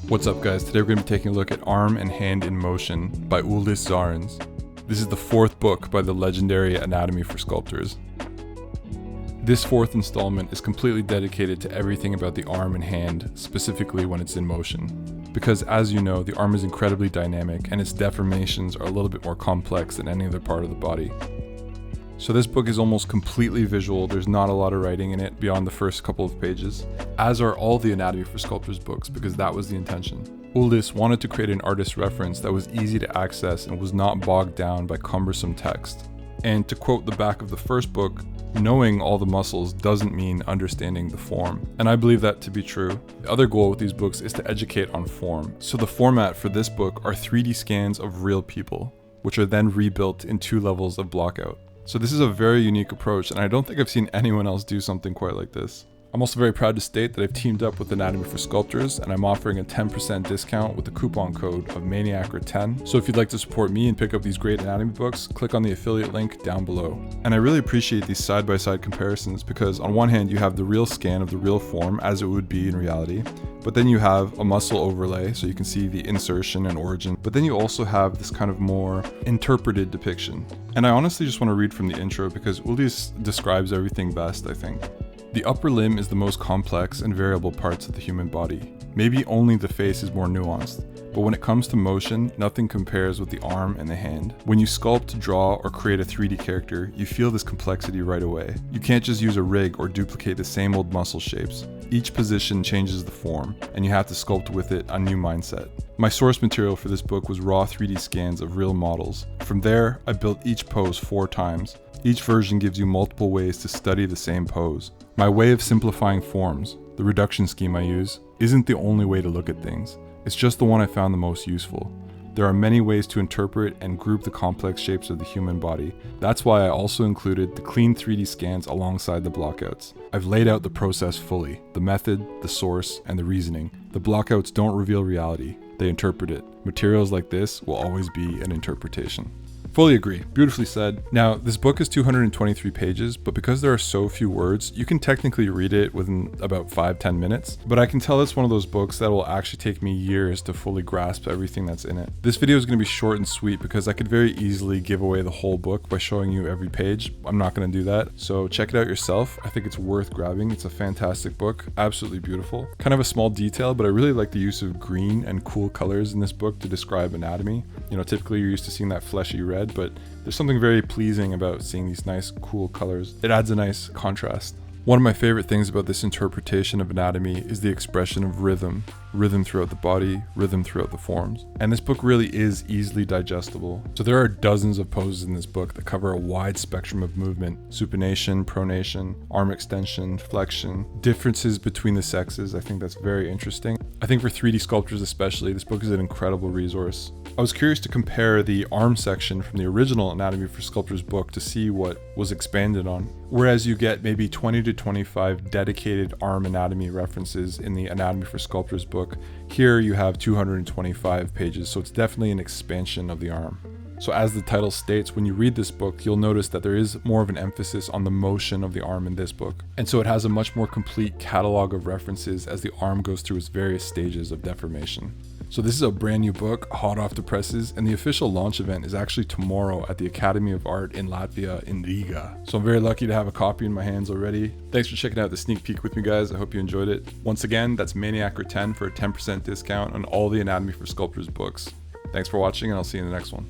What's up guys, today we're going to be taking a look at Arm and Hand in Motion by Uldis Zarins. This is the fourth book by the legendary Anatomy4Sculptors. This fourth installment is completely dedicated to everything about the arm and hand, specifically when it's in motion. Because as you know, the arm is incredibly dynamic and its deformations are a little bit more complex than any other part of the body. So this book is almost completely visual. There's not a lot of writing in it beyond the first couple of pages, as are all the Anatomy4Sculptors books, because that was the intention. Uldis wanted to create an artist reference that was easy to access and was not bogged down by cumbersome text. And to quote the back of the first book, knowing all the muscles doesn't mean understanding the form. And I believe that to be true. The other goal with these books is to educate on form. So the format for this book are 3D scans of real people, which are then rebuilt in 2 levels of blockout. So this is a very unique approach, and I don't think I've seen anyone else do something quite like this. I'm also very proud to state that I've teamed up with Anatomy4Sculptors, and I'm offering a 10% discount with the coupon code of Maniacer10. So if you'd like to support me and pick up these great anatomy books, click on the affiliate link down below. And I really appreciate these side-by-side comparisons because on one hand you have the real scan of the real form as it would be in reality, but then you have a muscle overlay so you can see the insertion and origin, but then you also have this kind of more interpreted depiction. And I honestly just want to read from the intro because Uldis describes everything best, I think. The upper limb is the most complex and variable parts of the human body. Maybe only the face is more nuanced, but when it comes to motion, nothing compares with the arm and the hand. When you sculpt, draw, or create a 3D character, you feel this complexity right away. You can't just use a rig or duplicate the same old muscle shapes. Each position changes the form, and you have to sculpt with it a new mindset. My source material for this book was raw 3D scans of real models. From there, I built each pose 4 times. Each version gives you multiple ways to study the same pose. My way of simplifying forms, the reduction scheme I use, isn't the only way to look at things. It's just the one I found the most useful. There are many ways to interpret and group the complex shapes of the human body. That's why I also included the clean 3D scans alongside the blockouts. I've laid out the process fully, the method, the source, and the reasoning. The blockouts don't reveal reality, they interpret it. Materials like this will always be an interpretation. Fully agree. Beautifully said. Now, this book is 223 pages, but because there are so few words, you can technically read it within about 5-10 minutes. But I can tell it's one of those books that will actually take me years to fully grasp everything that's in it. This video is going to be short and sweet because I could very easily give away the whole book by showing you every page. I'm not going to do that. So check it out yourself. I think it's worth grabbing. It's a fantastic book. Absolutely beautiful. Kind of a small detail, but I really like the use of green and cool colors in this book to describe anatomy. You know, typically you're used to seeing that fleshy red, but there's something very pleasing about seeing these nice cool colors. It adds a nice contrast. One of my favorite things about this interpretation of anatomy is the expression of rhythm. Rhythm throughout the body, rhythm throughout the forms. And this book really is easily digestible. So there are dozens of poses in this book that cover a wide spectrum of movement. Supination, pronation, arm extension, flexion, differences between the sexes. I think that's very interesting. I think for 3D sculptors especially, this book is an incredible resource. I was curious to compare the arm section from the original Anatomy4Sculptors book to see what was expanded on. Whereas you get maybe 20 to 25 dedicated arm anatomy references in the Anatomy4Sculptors book, here you have 225 pages, so it's definitely an expansion of the arm. So as the title states, when you read this book, you'll notice that there is more of an emphasis on the motion of the arm in this book. And so it has a much more complete catalog of references as the arm goes through its various stages of deformation. So this is a brand new book, hot off the presses, and the official launch event is actually tomorrow at the Academy of Art in Latvia in Riga. So I'm very lucky to have a copy in my hands already. Thanks for checking out the sneak peek with me guys, I hope you enjoyed it. Once again, that's Maniacer10 for a 10% discount on all the Anatomy4Sculptors books. Thanks for watching and I'll see you in the next one.